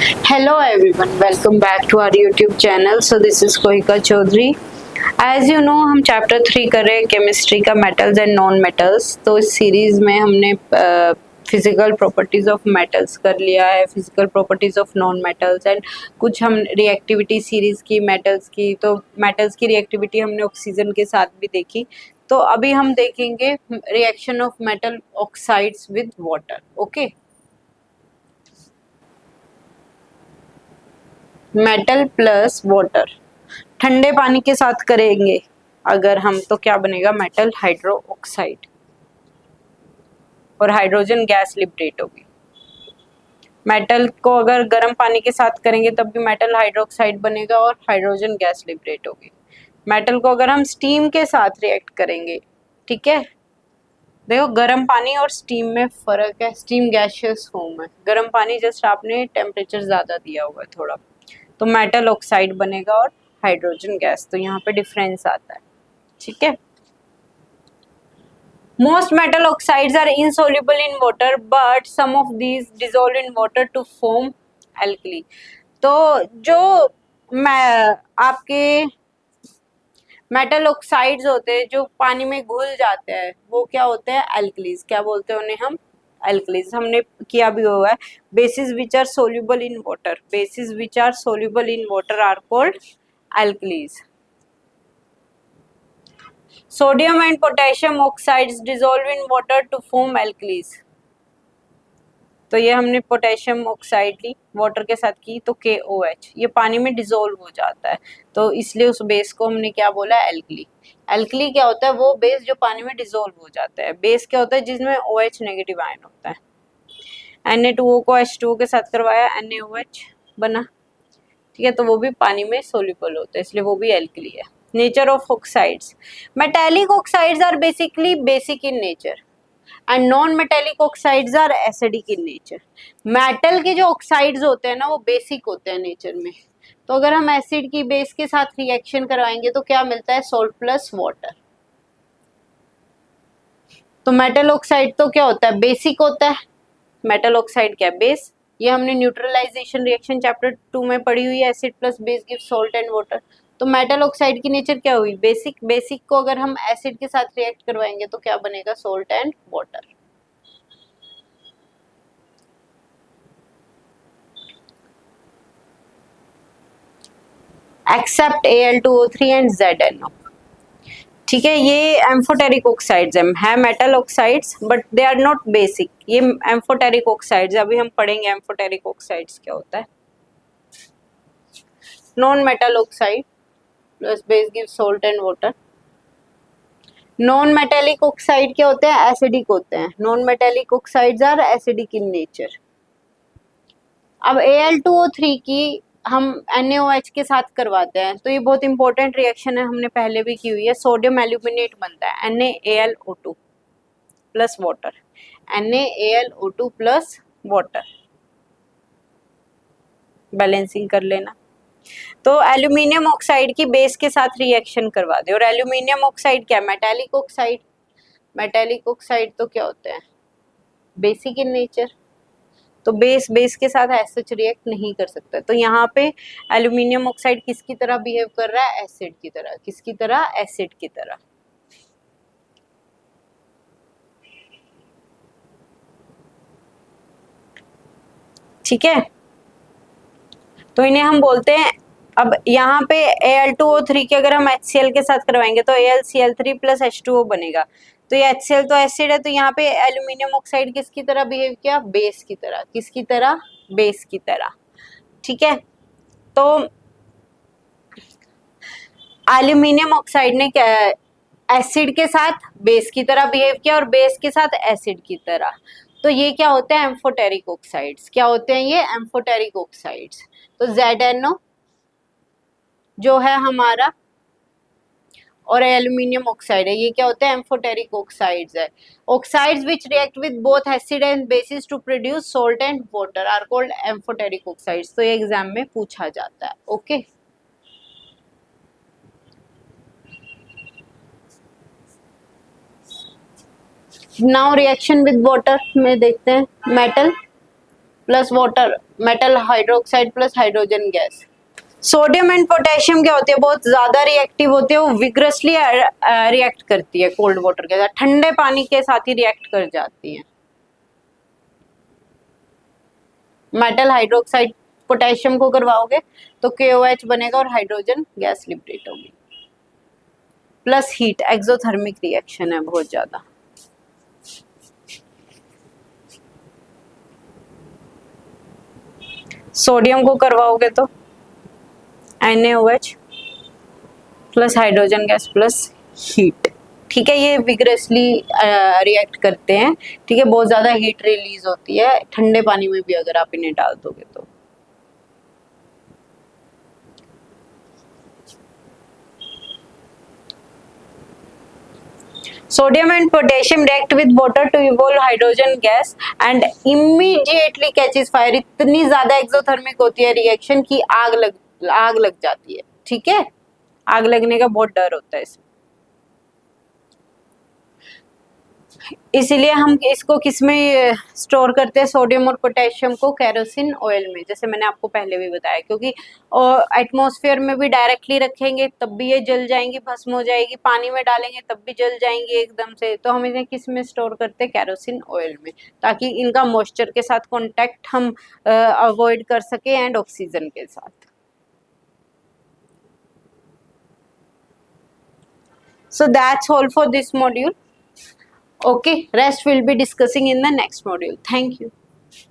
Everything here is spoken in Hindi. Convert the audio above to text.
Hello everyone, welcome back to our YouTube channel. So this is Kohika Chaudhary. As you know, हम चैप्टर 3 कर रहे हैं केमिस्ट्री का मेटल्स एंड नॉन मेटल्स। तो इस सीरीज में हमने फिजिकल प्रॉपर्टीज ऑफ मेटल्स कर लिया है, physical properties of non metals and कुछ हम रिएक्टिविटी सीरीज की मेटल्स की। तो मेटल्स की रिएक्टिविटी हमने ऑक्सीजन के साथ भी देखी। तो अभी हम देखेंगे reaction of metal oxides with water. Okay, metal plus water ठंडे पानी के साथ करेंगे अगर हम, तो क्या बनेगा? मेटल हाइड्रो ऑक्साइड और हाइड्रोजन गैस लिबरेट होगी। मेटल को अगर गर्म पानी के साथ करेंगे तब भी मेटल हाइड्रोक्साइड बनेगा और हाइड्रोजन गैस लिबरेट होगी। मेटल को अगर हम स्टीम के साथ रिएक्ट करेंगे, ठीक है, देखो गर्म पानी और स्टीम में फर्क है। स्टीम गैसियस फॉर्म है, गर्म पानी जस्ट आपने टेम्परेचर ज्यादा दिया हुआ है थोड़ा, तो मेटल ऑक्साइड बनेगा और हाइड्रोजन गैस। तो यहाँ पे डिफरेंस आता है, ठीक है। Most metal oxides are insoluble in water but some of these dissolve in water to form alkali. तो जो आपके मेटल ऑक्साइड्स होते हैं जो पानी में घुल जाते हैं, वो क्या होते हैं? एल्कलीज। क्या बोलते हैं उन्हें हम? एल्कलीज। हमने किया भी हुआ है। Bases which are soluble in water, bases which are soluble in water are called alkalis. Sodium and potassium oxides dissolve in water to form alkalis. तो ये हमने पोटेशियम ऑक्साइड ली, वाटर के साथ की, तो KOH, ये पानी में डिसॉल्व हो जाता है, तो इसलिए उस बेस को हमने क्या बोला? एल्कली। एल्कली क्या होता है? वो बेस जो पानी में डिसॉल्व हो जाता है। बेस क्या होता है? जिसमें OH नेगेटिव आयन होता है। Na2O को H2O के साथ करवाया, NaOH बना, ठीक है, तो वो भी पानी में सोल्यूबल होता है, इसलिए वो भी एल्कली है। Nature of oxides, metallic oxides are basically basic in nature and non metallic oxides are acidic in nature. Metal के जो ऑक्साइड्स होते हैं ना, वो बेसिक होते हैं नेचर में। तो अगर हम एसिड की बेस के साथ रिएक्शन करवाएंगे तो क्या मिलता है? Salt plus water. तो मेटल ऑक्साइड तो क्या होता है? बेसिक होता है। मेटल ऑक्साइड क्या है? बेस। ये हमने न्यूट्रलाइजेशन रिएक्शन चैप्टर 2 में पढ़ी हुई है, acid plus base give salt and water. तो मेटल ऑक्साइड की नेचर क्या हुई? बेसिक। बेसिक को अगर हम एसिड के साथ रिएक्ट करवाएंगे तो क्या बनेगा? Salt and water. Except Al2O3 and ZNO, ठीक है। ये एम्फोटेरिक ऑक्साइड्स है metal oxides but they are not basic. ये एम्फोटेरिक ऑक्साइड्स, अभी हम पढ़ेंगे एम्फोटेरिक ऑक्साइड्स क्या होता है। Non metal oxide plus base give salt and water. Non metallic oxide क्या होते हैं? एसिडिक होते हैं। Non metallic oxides are acidic in nature. अब Al2O3 की हम NaOH के साथ करवाते हैं, तो ये बहुत इंपॉर्टेंट रिएक्शन है, हमने पहले भी की हुई है। सोडियम एल्यूमिनेट बनता है, NaAlO2 plus water, NaAlO2 plus water, balancing कर लेना। तो एल्यूमिनियम ऑक्साइड की बेस के साथ रिएक्शन करवा दे। और एल्यूमिनियम ऑक्साइड क्या है? Metallic oxide. मेटालिक ऑक्साइड तो क्या होते हैं? Basic in nature. तो बेस बेस के साथ ऐसे रिएक्ट नहीं कर सकता। तो यहाँ पे एल्यूमिनियम ऑक्साइड किसकी तरह बिहेव कर रहा है? एसिड की तरह। किसकी तरह? एसिड की तरह। ठीक है, तो इन्हें हम बोलते हैं। अब यहाँ पे Al2O3 के अगर हम HCl के साथ करवाएंगे तो AlCl3 प्लस H2O बनेगा। तो ये HCl तो एसिड है, तो यहाँ पे एल्यूमिनियम ऑक्साइड किसकी तरह बिहेव किया? बेस की तरह। किसकी तरह? बेस की तरह, ठीक है। तो एल्यूमिनियम ऑक्साइड ने क्या, एसिड के साथ बेस की तरह बिहेव किया और बेस के साथ एसिड की तरह। तो ये क्या होते हैं? Amphoteric oxides. क्या होते हैं ये? Amphoteric oxides. तो ZNO जो है हमारा और एल्यूमिनियम ऑक्साइड है, ये क्या होते हैं? एम्फोटेरिक ऑक्साइड्स है। Oxides which react with both acid and bases to produce salt and water are called amphoteric oxides. तो ये एग्जाम में पूछा जाता है। Okay, now reaction with water में देखते हैं। Metal plus water, metal hydroxide plus hydrogen gas. Sodium and potassium क्या होती है, बहुत ज्यादा रिएक्टिव होती है, वो विग्रसली रिएक्ट करती है कोल्ड वाटर के साथ, ठंडे पानी के साथ ही रिएक्ट कर जाती है। मेटल हाइड्रोक्साइड पोटेशियम को करवाओगे तो KOH बनेगा और हाइड्रोजन गैस लिबरेट होगी। प्लस हीट, एक्सोथर्मिक रिएक्शन है बहुत ज्यादा। सोडियम को करवाओगे तो NaOH plus hydrogen gas plus heat. ठीक है, ये विग्रसली रिएक्ट करते हैं। ठीक है, बहुत ज्यादा हीट रिलीज होती है ठंडे पानी में भी अगर आप इन्हें डाल दोगे तो। Sodium and potassium react with water to evolve hydrogen gas and immediately catches fire। इतनी ज्यादा एक्सोथर्मिक होती है रिएक्शन की आग लग जाती है। ठीक है, आग लगने का बहुत डर होता है इसमें। इसीलिए हम इसको किस में स्टोर करते हैं, सोडियम और पोटेशियम को केरोसिन ऑयल में, जैसे मैंने आपको पहले भी बताया, क्योंकि एटमॉस्फेयर में भी डायरेक्टली रखेंगे तब भी ये जल जाएंगी, भस्म हो जाएगी, पानी में डालेंगे तब भी जल जाएंगी एकदम से। तो हम इन्हें किस में स्टोर करते हैं, केरोसिन ऑयल में, ताकि इनका मॉइस्चर के साथ कॉन्टेक्ट हम अवॉइड कर सके एंड ऑक्सीजन के साथ। So that's all for this module. Okay, rest we'll be discussing in the next module. Thank you.